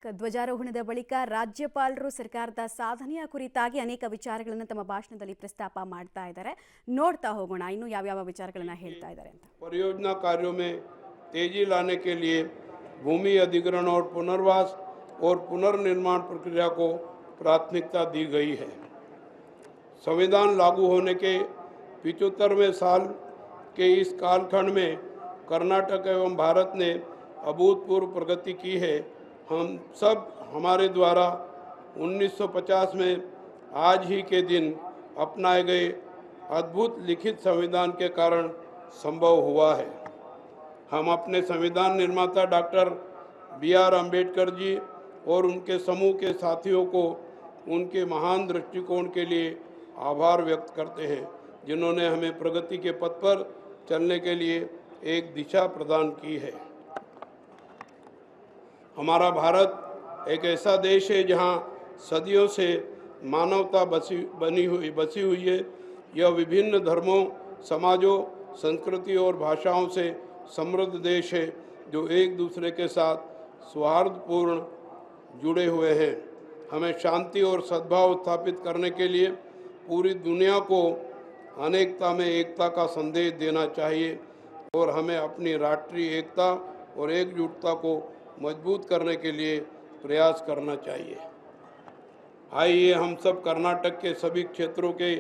ಧ್ವಜಾರೋಹಣದ ಬಳಿಕ ರಾಜ್ಯಪಾಲರು ಸರ್ಕಾರದ ಸಾಧನೆಯ ಕುರಿತಾಗಿ ಅನೇಕ ವಿಚಾರಗಳನ್ನು ತಮ್ಮ ಭಾಷಣದಲ್ಲಿ ಪ್ರಸ್ತಾಪ ಮಾಡ್ತಾ ಇದ್ದಾರೆ. ನೋಡ್ತಾ ಹೋಗೋಣ ಇನ್ನು ಯಾವ ವಿಚಾರಗಳನ್ನು ಹೇಳ್ತಾ ಇದ್ದಾರೆ ಅಂತ. परियोजना कार्यों में तेजी लाने के लिए भूमि अधिग्रहण और पुनर्वास और पुनर्निर्माण प्रक्रिया को प्राथमिकता दी गई है. संविधान लागू होने के 75वें साल के इस कालखंड में कर्नाटक एवं भारत ने अभूतपूर्व प्रगति की है. हम सब हमारे द्वारा 1950 में आज ही के दिन अपनाए गए अद्भुत लिखित संविधान के कारण संभव हुआ है. हम अपने संविधान निर्माता डॉक्टर B.R. अम्बेडकर जी और उनके समूह के साथियों को उनके महान दृष्टिकोण के लिए आभार व्यक्त करते हैं, जिन्होंने हमें प्रगति के पथ पर चलने के लिए एक दिशा प्रदान की है. हमारा भारत एक ऐसा देश है जहां सदियों से मानवता बसी हुई है. यह विभिन्न धर्मों, समाजों, संस्कृति और भाषाओं से समृद्ध देश है, जो एक दूसरे के साथ सौहार्दपूर्ण जुड़े हुए हैं. हमें शांति और सद्भाव स्थापित करने के लिए पूरी दुनिया को अनेकता में एकता का संदेश देना चाहिए और हमें अपनी राष्ट्रीय एकता और एकजुटता को मजबूत करने के लिए प्रयास करना चाहिए. आइए हम सब कर्नाटक के सभी क्षेत्रों के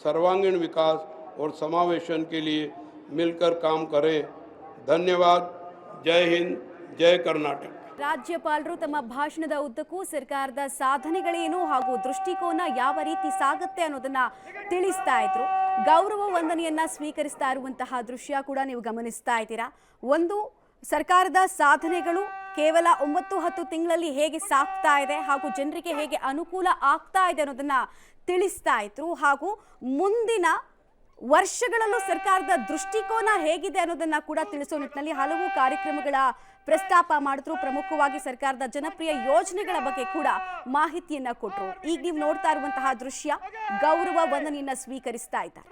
सर्वांगीण विकास और समावेशन के लिए मिलकर काम करें. धन्यवाद. जय हिंद, जय कर्नाटक. ರಾಜ್ಯಪಾಲರು ತಮ್ಮ ಭಾಷಣದ ಉದ್ದಕ್ಕೂ ಸರ್ಕಾರದ ಸಾಧನೆಗಳೇನು ಹಾಗೂ ದೃಷ್ಟಿಕೋನ ಯಾವ ರೀತಿ ಸಾಗುತ್ತೆ ಅನ್ನೋದನ್ನ ತಿಳಿಸ್ತಾ ಇದ್ರು. ಗೌರವ ವಂದನೆಯನ್ನ ಸ್ವೀಕರಿಸ್ತಾ ಇರುವಂತಹ ದೃಶ್ಯ ಕೂಡ ನೀವು ಗಮನಿಸ್ತಾ ಇದ್ದೀರಾ. ಒಂದು ಸರ್ಕಾರದ ಸಾಧನೆಗಳು ಕೇವಲ 9-10 ತಿಂಗಳಲ್ಲಿ ಹೇಗೆ ಸಾಗ್ತಾ ಇದೆ ಹಾಗೂ ಜನರಿಗೆ ಹೇಗೆ ಅನುಕೂಲ ಆಗ್ತಾ ಇದೆ ಅನ್ನೋದನ್ನ ತಿಳಿಸ್ತಾ ಇದ್ರು. ಹಾಗೂ ಮುಂದಿನ ವರ್ಷಗಳಲ್ಲೂ ಸರ್ಕಾರದ ದೃಷ್ಟಿಕೋನ ಹೇಗಿದೆ ಅನ್ನೋದನ್ನ ಕೂಡ ತಿಳಿಸೋ ನಿಟ್ಟಿನಲ್ಲಿ ಹಲವು ಕಾರ್ಯಕ್ರಮಗಳ ಪ್ರಸ್ತಾಪ ಮಾಡಿದ್ರು. ಪ್ರಮುಖವಾಗಿ ಸರ್ಕಾರದ ಜನಪ್ರಿಯ ಯೋಜನೆಗಳ ಬಗ್ಗೆ ಕೂಡ ಮಾಹಿತಿಯನ್ನ ಕೊಟ್ಟರು. ಈಗ ನೀವು ನೋಡ್ತಾ ಇರುವಂತಹ ದೃಶ್ಯ ಗೌರವ ವಂದನೆಯನ್ನ ಸ್ವೀಕರಿಸ್ತಾ ಇದ್ದಾರೆ.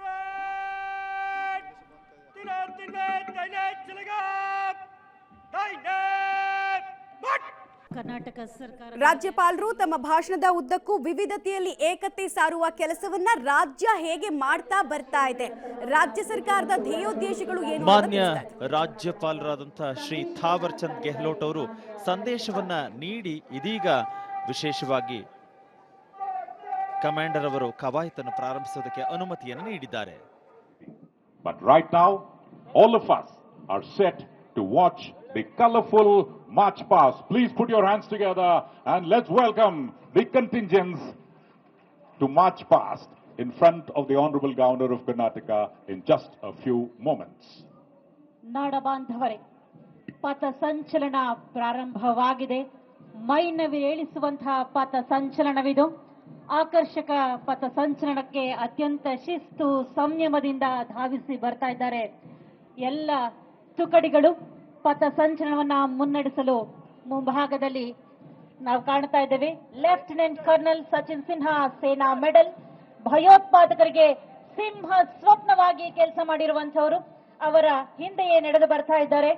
ಕರ್ನಾಟಕ ಸರ್ಕಾರ ರಾಜ್ಯಪಾಲರು ತಮ್ಮ ಭಾಷಣದ ಉದ್ದಕ್ಕೂ ವಿವಿಧತೆಯಲ್ಲಿ ಏಕತೆ ಸಾರುವ ಕೆಲಸವನ್ನ ರಾಜ್ಯ ಹೇಗೆ ಮಾಡ್ತಾ ಬರ್ತಾ ಇದೆ, ರಾಜ್ಯ ಸರ್ಕಾರದ ಧ್ಯೇಯೋದ್ದೇಶಗಳು ಏನು. ಮಾನ್ಯ ರಾಜ್ಯಪಾಲರಾದಂತಹ ಶ್ರೀ ಥಾವರ್ ಚಂದ್ ಗೆಹ್ಲೋಟ್ ಅವರು ಸಂದೇಶವನ್ನ ನೀಡಿ ಇದೀಗ ವಿಶೇಷವಾಗಿ ಕಮಾಂಡರ್ ಅವರು ಕವಾಯತನ್ನು ಪ್ರಾರಂಭಿಸೋದಕ್ಕೆ ಅನುಮತಿಯನ್ನು ನೀಡಿದ್ದಾರೆ. But right now, all of us are set to watch the colorful march past. Please put your hands together and let's welcome the contingents to march past in front of the Honorable Governor of Karnataka in just a few moments. ನಾಡಬಾಂಧವರೇ, ಪಥಸಂಚಲನ ಪ್ರಾರಂಭವಾಗಿದೆ. ಮೈನವಿರೇಳಿಸುವಂತಹ ಪಥಸಂಚಲನವಿದು. ಆಕರ್ಷಕ ಪಥಸಂಚಲನಕ್ಕೆ ಅತ್ಯಂತ ಶಿಸ್ತು ಸಂಯಮದಿಂದ ಧಾವಿಸಿ ಬರ್ತಾ ಇದ್ದಾರೆ ಎಲ್ಲ ತುಕಡಿಗಳು. ಪಥಸಂಚಲನವನ್ನ ಮುನ್ನಡೆಸಲು ಮುಂಭಾಗದಲ್ಲಿ ನಾವು ಕಾಣ್ತಾ ಇದ್ದೇವೆ ಲೆಫ್ಟಿನೆಂಟ್ ಕರ್ನಲ್ ಸಚಿನ್ ಸಿನ್ಹಾ, ಸೇನಾ ಮೆಡಲ್. ಭಯೋತ್ಪಾದಕರಿಗೆ ಸಿಂಹ ಸ್ವಪ್ನವಾಗಿ ಕೆಲಸ ಮಾಡಿರುವಂತವರು ಅವರ ಹಿಂದೆಯೇ ನಡೆದು ಬರ್ತಾ ಇದ್ದಾರೆ.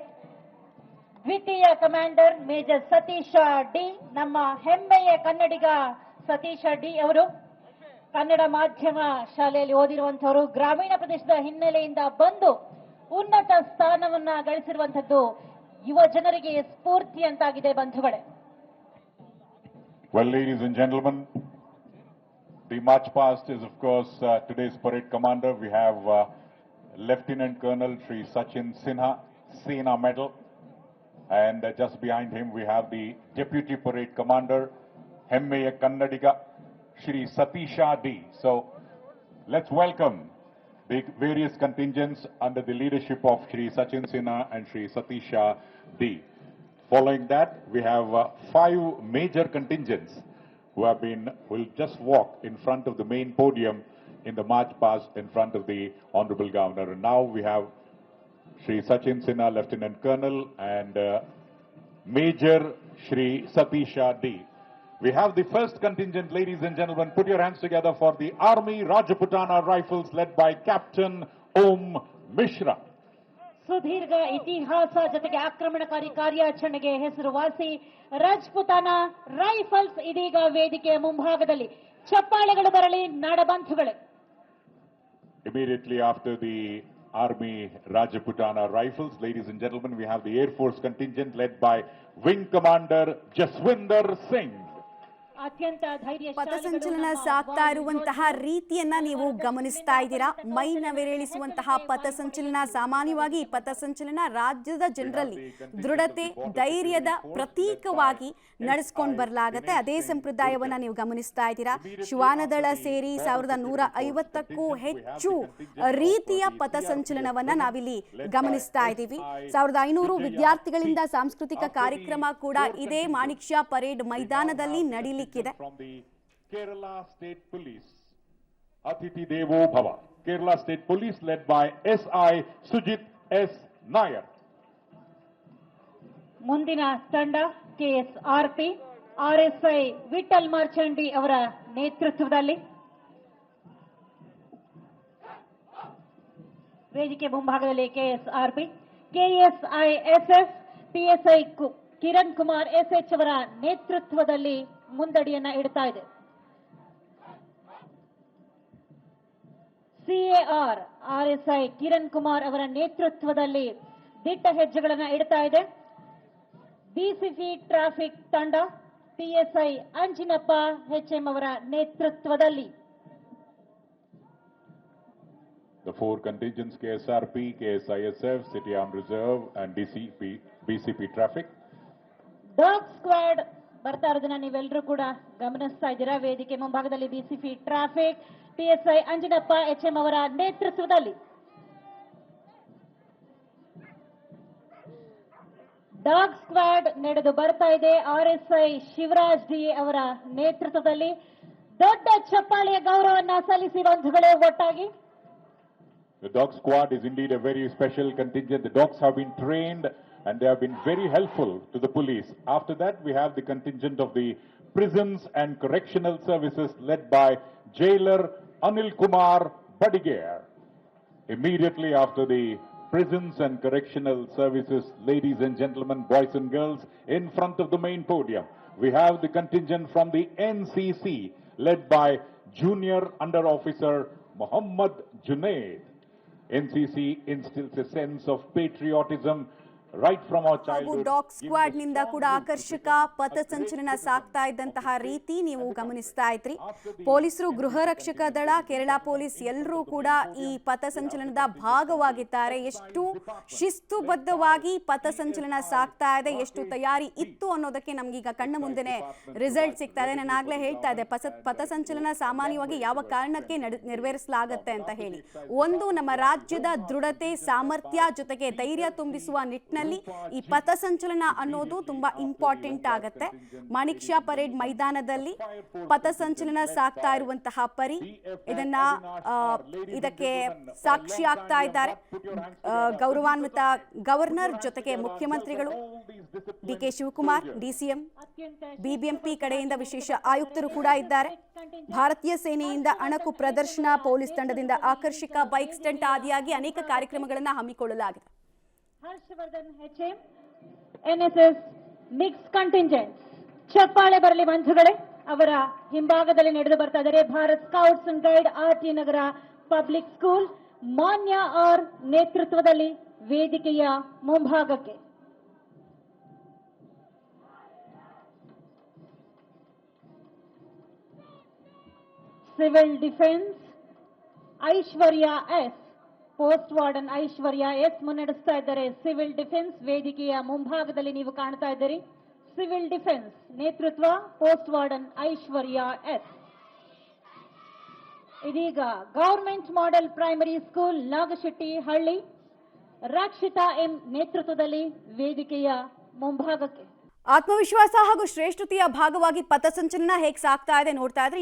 ದ್ವಿತೀಯ ಕಮಾಂಡರ್ ಮೇಜರ್ ಸತೀಶ ಡಿ, ನಮ್ಮ ಹೆಮ್ಮೆಯ ಕನ್ನಡಿಗ ಸತೀಶ ಡಿ ಅವರು ಕನ್ನಡ ಮಾಧ್ಯಮ ಶಾಲೆಯಲ್ಲಿ ಓದಿರುವಂತವರು. ಗ್ರಾಮೀಣ ಪ್ರದೇಶದ ಹಿನ್ನೆಲೆಯಿಂದ ಬಂದು ಉನ್ನತ ಸ್ಥಾನವನ್ನ ಗಳಿಸಿರುವಂತದ್ದು ಯುವ ಜನರಿಗೆ ಸ್ಫೂರ್ತಿ ಅಂತಾಗಿದೆ ಬಂಧುಗಳೇ. Well, ladies and gentlemen, the march past is of course today's parade commander. We have Lieutenant Colonel Shri Sachin Sinha, Sena Medal, and just behind him we have the Deputy Parade Commander, Hemmeya Kannadiga, Shri Satisha D. So let's welcome the various contingents under the leadership of Shri Sachin Sinha and Shri Satisha D. Following that, we have 5 major contingents who will just walk in front of the main podium in the march past in front of the Honorable Governor. And now we have Shri Sachin Sinha, Lieutenant Colonel, and Major Shri Satisha D. We have the first contingent, ladies and gentlemen. Put your hands together for the Army Rajputana Rifles led by Captain Om Mishra. ಸುದೀರ್ಘ ಇತಿಹಾಸ ಜೊತೆಗೆ ಆಕ್ರಮಣಕಾರಿ ಕಾರ್ಯಾಚರಣೆಗೆ ಹೆಸರುವಾಸಿ ರಾಜ್ಪುತಾನ rifles ಇದೀಗ ವೇದಿಕೆಯ ಮುಂಭಾಗದಲ್ಲಿ. ಚಪ್ಪಾಳೆಗಳು ಬರಲಿ ನಾಡಬಂಧುಗಳೇ. Immediately after the Army Rajputana Rifles, ladies and gentlemen, we have the Air Force contingent led by Wing Commander Jaswinder Singh. ಅತ್ಯಂತ ಪಥಸಂಚಲನ ಸಾಗ್ತಾ ಇರುವಂತಹ ರೀತಿಯನ್ನ ನೀವು ಗಮನಿಸ್ತಾ ಇದ್ದೀರಾ. ಮೈ ನವಿರೇಳಿಸುವಂತಹ ಪಥಸಂಚಲನ. ಸಾಮಾನ್ಯವಾಗಿ ಈ ಪಥಸಂಚಲನ ರಾಜ್ಯದ ಜನರಲ್ಲಿ ದೃಢತೆ, ಧೈರ್ಯದ ಪ್ರತೀಕವಾಗಿ ನಡೆಸ್ಕೊಂಡು ಬರಲಾಗತ್ತೆ. ಅದೇ ಸಂಪ್ರದಾಯವನ್ನ ನೀವು ಗಮನಿಸ್ತಾ ಇದ್ದೀರಾ. ಶ್ವಾನದಳ ಸೇರಿ 1150ಕ್ಕೂ ಹೆಚ್ಚು ರೀತಿಯ ಪಥಸಂಚಲನವನ್ನ ನಾವಿಲ್ಲಿ ಗಮನಿಸ್ತಾ ಇದ್ದೀವಿ. 1500 ವಿದ್ಯಾರ್ಥಿಗಳಿಂದ ಸಾಂಸ್ಕೃತಿಕ ಕಾರ್ಯಕ್ರಮ ಕೂಡ ಇದೇ ಮಾಣಿಕ್ ಷಾ ಪರೇಡ್ ಮೈದಾನದಲ್ಲಿ ನಡೀಲಿಕ್ಕಿದೆ. From the Kerala State Police, Athithi Devo Bhava. Kerala State Police led by SI Sujit S. Nair. ಮುಂದಿನ ತಂಡ KSRP RSI ವಿಠಲ್ ಮಾರ್ಚಂಡಿ ಅವರ ನೇತೃತ್ವದಲ್ಲಿ. ವೇದಿಕೆ ಮುಂಭಾಗದಲ್ಲಿ KSRP, KSISF PSI Kiran Kumar SH ಅವರ ನೇತೃತ್ವದಲ್ಲಿ ಮುಂದಡಿಯನ್ನ ಇಡ್ತಾ ಇದೆ. CAR RSI ಕಿರಣ್ ಕುಮಾರ್ ಅವರ ನೇತೃತ್ವದಲ್ಲಿ ದಿಟ್ಟ ಹೆಜ್ಜೆಗಳನ್ನ ಇಡ್ತಾ ಇದೆ. BCP ಟ್ರಾಫಿಕ್ ತಂಡ PSI ಅಂಜಿನಪ್ಪ HM ಅವರ ನೇತೃತ್ವದಲ್ಲಿ. The four contingents KSRP, KSISF, City Armed Reserve and BCP traffic. Dog squad ಬರ್ತಾ ಇರೋದನ್ನ ನೀವೆಲ್ಲರೂ ಕೂಡ ಗಮನಿಸ್ತಾ ಇದ್ದೀರಾ. ವೇದಿಕೆ ಮುಂಭಾಗದಲ್ಲಿ BCP traffic PSI Anjinappa HM ಅವರ ನೇತೃತ್ವದಲ್ಲಿ. ಡಾಗ್ ಸ್ಕ್ವಾಡ್ ನಡೆದು ಬರ್ತಾ ಇದೆ RSI ಶಿವರಾಜ್ DA ಅವರ ನೇತೃತ್ವದಲ್ಲಿ. ದೊಡ್ಡ ಚಪ್ಪಾಳೆಯ ಗೌರವವನ್ನ ಸಲ್ಲಿಸಿ ಬಂಧುಗಳೇ ಒಟ್ಟಾಗಿ. The dog squad is indeed a very special contingent. The dogs have been trained and they have been very helpful to the police. After that, we have the contingent of the prisons and correctional services led by jailer Anil Kumar Badigare. Immediately after the prisons and correctional services, ladies and gentlemen, boys and girls, in front of the main podium, we have the contingent from the NCC led by junior under officer Muhammad Junaid. NCC instills a sense of patriotism right from our ಹಾಗೂ childhood. Dog squad ನಿಂದ ಕೂಡ ಆಕರ್ಷಕ ಪಥಸಂಚಲನ ಸಾಗ್ತಾ ಇದ್ದಂತಹ ರೀತಿ ನೀವು ಗಮನಿಸ್ತಾ ಇದ್ರಿ. ಪೊಲೀಸರು, ಗೃಹ ರಕ್ಷಕ ದಳ, ಕೇರಳ ಪೊಲೀಸ್ ಎಲ್ಲರೂ ಕೂಡ ಈ ಪಥಸಂಚಲನದ ಭಾಗವಾಗಿದ್ದಾರೆ. ಎಷ್ಟು ಶಿಸ್ತುಬದ್ಧವಾಗಿ ಪಥಸಂಚಲನ ಸಾಗ್ತಾ ಇದೆ, ಎಷ್ಟು ತಯಾರಿ ಇತ್ತು ಅನ್ನೋದಕ್ಕೆ ನಮ್ಗೀಗ ಕಣ್ಣ ಮುಂದೆನೆ ರಿಸಲ್ಟ್ ಸಿಗ್ತಾ ಇದೆ. ನಾನು ಆಗ್ಲೇ ಹೇಳ್ತಾ ಇದ್ದೆ, ಪಥಸಂಚಲನ ಸಾಮಾನ್ಯವಾಗಿ ಯಾವ ಕಾರಣಕ್ಕೆ ನೆರವೇರಿಸಲಾಗತ್ತೆ ಅಂತ ಹೇಳಿ. ಒಂದು, ನಮ್ಮ ರಾಜ್ಯದ ದೃಢತೆ, ಸಾಮರ್ಥ್ಯ ಜೊತೆಗೆ ಧೈರ್ಯ ತುಂಬಿಸುವ ನಿಟ್ಟಿನಲ್ಲಿ ಈ ಪಥಸಂಚಲನ ಅನ್ನೋದು ತುಂಬಾ ಇಂಪಾರ್ಟೆಂಟ್ ಆಗತ್ತೆ. ಮಾಣಿಕ್ ಷಾ ಪರೇಡ್ ಮೈದಾನದಲ್ಲಿ ಪಥಸಂಚಲನ ಸಾಗ್ತಾ ಇರುವಂತಹ ಪರಿ ಇದಕ್ಕೆ ಸಾಕ್ಷಿ ಆಗ್ತಾ ಇದ್ದಾರೆ ಗೌರವಾನ್ವಿತ ಗವರ್ನರ್ ಜೊತೆಗೆ ಮುಖ್ಯಮಂತ್ರಿಗಳು, DK ಶಿವಕುಮಾರ್, DCM, BBMP ಕಡೆಯಿಂದ ವಿಶೇಷ ಆಯುಕ್ತರು ಕೂಡ ಇದ್ದಾರೆ. ಭಾರತೀಯ ಸೇನೆಯಿಂದ ಅಣಕು ಪ್ರದರ್ಶನ, ಪೊಲೀಸ್ ತಂಡದಿಂದ ಆಕರ್ಷಕ ಬೈಕ್ ಸ್ಟಂಟ್ ಆದಿಯಾಗಿ ಅನೇಕ ಕಾರ್ಯಕ್ರಮಗಳನ್ನು ಹಮ್ಮಿಕೊಳ್ಳಲಾಗಿದೆ. Harshavardhan HM NSS mix contingent. ಚಪ್ಪಾಳೆ ಬರಲಿ ಬಂಧುಗಳೇ. ಅವರ ಹಿಂಭಾಗದಲ್ಲಿ ನಡೆದು ಬರ್ತಾ ಇದ್ದಾರೆ Bharat scouts and guide RT Nagar public school ಮಾನ್ಯ ಆರ್ ನೇತೃತ್ವದಲ್ಲಿ ವೇದಿಕೆಯ ಮುಂಭಾಗಕ್ಕೆ. Civil defence Aishwarya S, post warden Aishwarya S ಮುನ್ನಡೆಸ್ತಾ ಇದ್ದಾರೆ. ಸಿವಿಲ್ ಡಿಫೆನ್ಸ್ ವೇದಿಕೆಯ ಮುಂಭಾಗದಲ್ಲಿ ನೀವು ಕಾಣ್ತಾ ಇದ್ದೀರಿ. ಸಿವಿಲ್ ಡಿಫೆನ್ಸ್ ನೇತೃತ್ವ ಪೋಸ್ಟ್ ವಾರ್ಡನ್ ಐಶ್ವರ್ಯ S. ಇದೀಗ government model primary school Nagashettihalli Rakshitha M ನೇತೃತ್ವದಲ್ಲಿ ವೇದಿಕೆಯ ಮುಂಭಾಗಕ್ಕೆ. ಆತ್ಮವಿಶ್ವಾಸ ಹಾಗೂ ಶ್ರೇಷ್ಠತೆಯ ಭಾಗವಾಗಿ ಪಥಸಂಚಲನ ಹೇಗೆ ಸಾಗ್ತಾ ಇದೆ ನೋಡ್ತಾ ಇದ್ರೆ